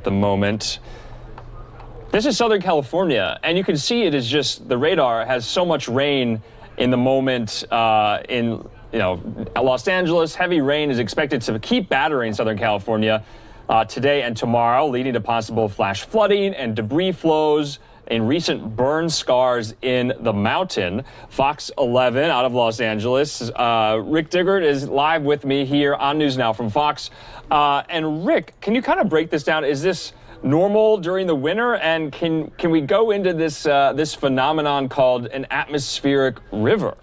the moment. This is Southern California, and you can see it is just the radar has so much rain in the moment in Los Angeles. Heavy rain is expected to keep battering Southern California today and tomorrow, leading to possible flash flooding and debris flows in recent burn scars in the mountain. Fox 11 out of Los Angeles. Rick Diggert is live with me here on NewsNOW from Fox. And Rick, can you kind of break this down? Is this normal during the winter? And can we go into this this phenomenon called an atmospheric river?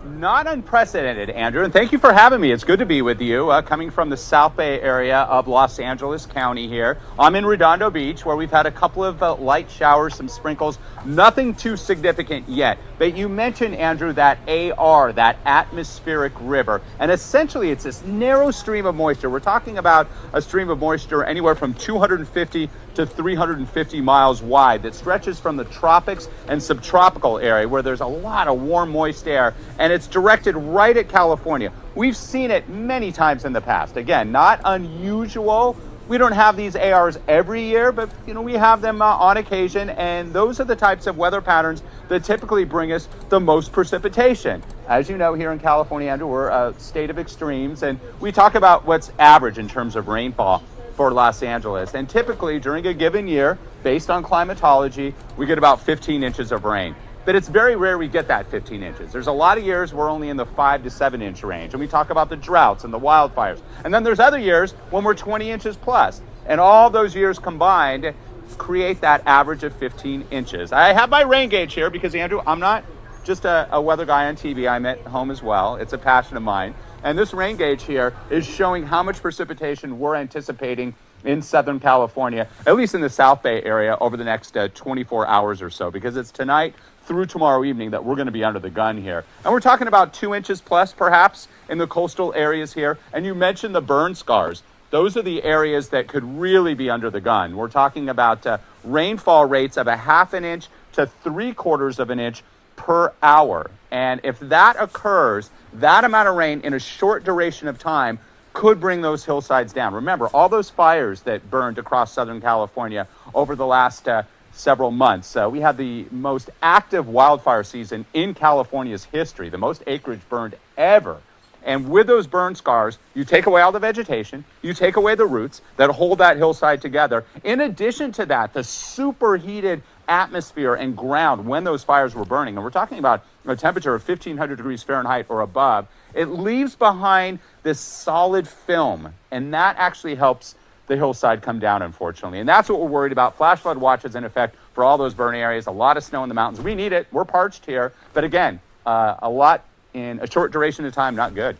Not unprecedented, Andrew, and thank you for having me. It's good to be with you, coming from the South Bay area of Los Angeles County here. I'm in Redondo Beach, where we've had a couple of light showers, some sprinkles, nothing too significant yet. But you mentioned, Andrew, that AR, that atmospheric river, and essentially it's this narrow stream of moisture. We're talking about a stream of moisture anywhere from 250 to 350 miles wide that stretches from the tropics and subtropical area where there's a lot of warm, moist air, and it's directed right at California. We've seen it many times in the past. Again, not unusual. We don't have these ARs every year, but we have them on occasion, and those are the types of weather patterns that typically bring us the most precipitation. As you know, here in California, Andrew, we're a state of extremes, and we talk about what's average in terms of rainfall for Los Angeles. And typically during a given year, based on climatology, we get about 15 inches of rain. But it's very rare we get that 15 inches. There's a lot of years we're only in the 5 to 7 inch range. And we talk about the droughts and the wildfires. And then there's other years when we're 20 inches plus. And all those years combined create that average of 15 inches. I have my rain gauge here because, Andrew, I'm not just a weather guy on TV. I'm at home as well. It's a passion of mine. And this rain gauge here is showing how much precipitation we're anticipating in Southern California, at least in the South Bay area, over the next 24 hours or so, because it's tonight through tomorrow evening that we're going to be under the gun here. And we're talking about 2 inches plus, perhaps, in the coastal areas here. And you mentioned the burn scars. Those are the areas that could really be under the gun. We're talking about rainfall rates of 1/2 inch to 3/4 inch per hour. And if that occurs, that amount of rain in a short duration of time could bring those hillsides down. Remember, all those fires that burned across Southern California over the last several months. We had the most active wildfire season in California's history, the most acreage burned ever. And with those burn scars, you take away all the vegetation, you take away the roots that hold that hillside together. In addition to that, the superheated atmosphere and ground when those fires were burning, and we're talking about a temperature of 1,500 degrees Fahrenheit or above, it leaves behind this solid film, and that actually helps the hillside come down, unfortunately. And that's what we're worried about. Flash flood watches in effect for all those burn areas, a lot of snow in the mountains. We need it. We're parched here. But again, a lot in a short duration of time, not good.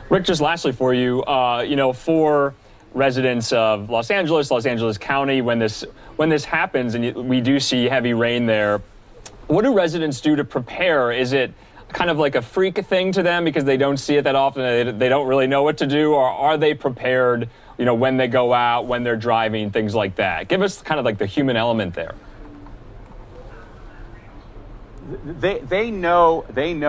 Rick, just lastly for you, for residents of Los Angeles County, when this happens and we do see heavy rain there, what do residents do to prepare? Is it kind of like a freak thing to them because they don't see it that often, they don't really know what to do, or are they prepared, when they go out, when they're driving, things like that? Give us kind of like the human element there. They know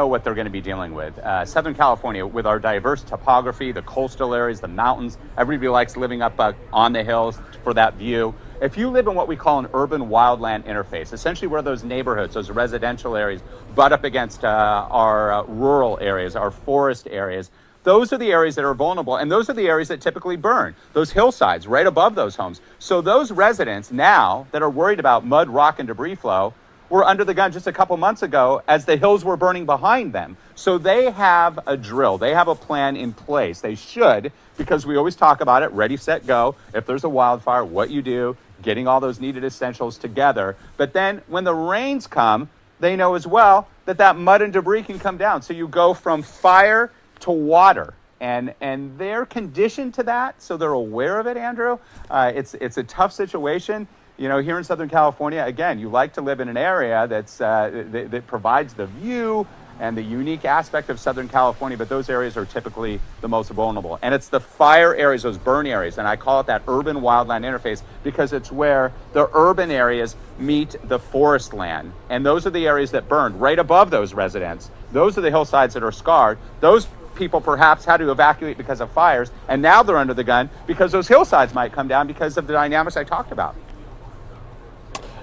what they're going to be dealing with. Southern California, with our diverse topography, the coastal areas, the mountains, everybody likes living up on the hills for that view. If you live in what we call an urban wildland interface, essentially where those neighborhoods, those residential areas butt up against our rural areas, our forest areas, those are the areas that are vulnerable, and those are the areas that typically burn, those hillsides right above those homes. So those residents now that are worried about mud, rock, and debris flow were under the gun just a couple months ago as the hills were burning behind them. So they have a drill. They have a plan in place. They should, because we always talk about it, ready, set, go. If there's a wildfire, what you do, getting all those needed essentials together. But then when the rains come, they know as well that mud and debris can come down. So you go from fire to water. And they're conditioned to that, so they're aware of it, Andrew. It's a tough situation. Here in Southern California, again, you like to live in an area that provides the view and the unique aspect of Southern California, but those areas are typically the most vulnerable. And it's the fire areas, those burn areas, and I call it that urban wildland interface because it's where the urban areas meet the forest land. And those are the areas that burned right above those residents. Those are the hillsides that are scarred. Those people perhaps had to evacuate because of fires, and now they're under the gun because those hillsides might come down because of the dynamics I talked about.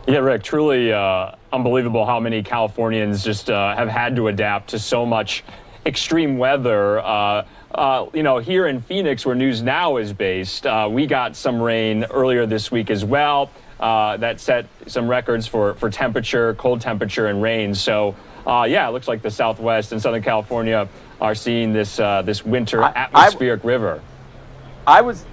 Yeah, Rick, truly unbelievable how many Californians just have had to adapt to so much extreme weather. Here in Phoenix, where NewsNOW is based, we got some rain earlier this week as well. That set some records for temperature, cold temperature, and rain. So, it looks like the Southwest and Southern California are seeing this winter atmospheric river. I was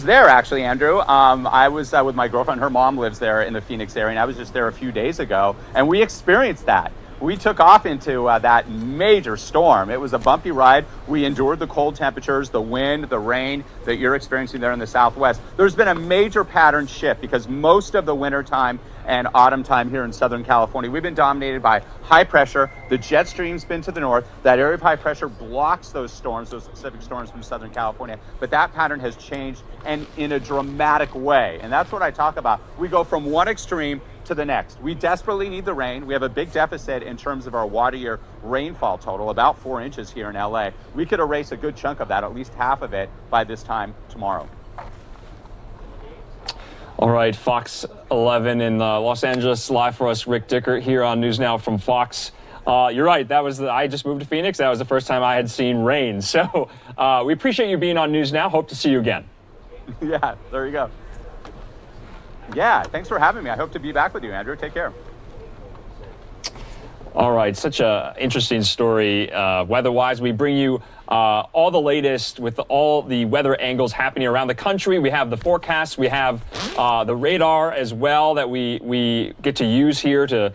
there actually, Andrew. I was with my girlfriend. Her mom lives there in the Phoenix area, and I was just there a few days ago, and we experienced that. We took off into that major storm. It was a bumpy ride. We endured the cold temperatures, the wind, the rain that you're experiencing there in the Southwest. There's been a major pattern shift because most of the winter time and autumn time here in Southern California, we've been dominated by high pressure. The jet stream's been to the north. That area of high pressure blocks those storms, those specific storms from Southern California. But that pattern has changed, and in a dramatic way. And that's what I talk about. We go from one extreme to the next. We desperately need the rain. We have a big deficit in terms of our water-year rainfall total, about 4 inches here in LA. We could erase a good chunk of that, at least half of it, by this time tomorrow. All right, Fox 11 in Los Angeles, live for us, Rick Dickert here on NewsNOW from Fox. You're right, I just moved to Phoenix. That was the first time I had seen rain. So we appreciate you being on NewsNOW. Hope to see you again. Yeah, there you go. Yeah, thanks for having me. I hope to be back with you, Andrew. Take care. All right, such an interesting story. Weather-wise, we bring you all the latest with all the weather angles happening around the country. We have the forecast. We have the radar as well that we get to use here to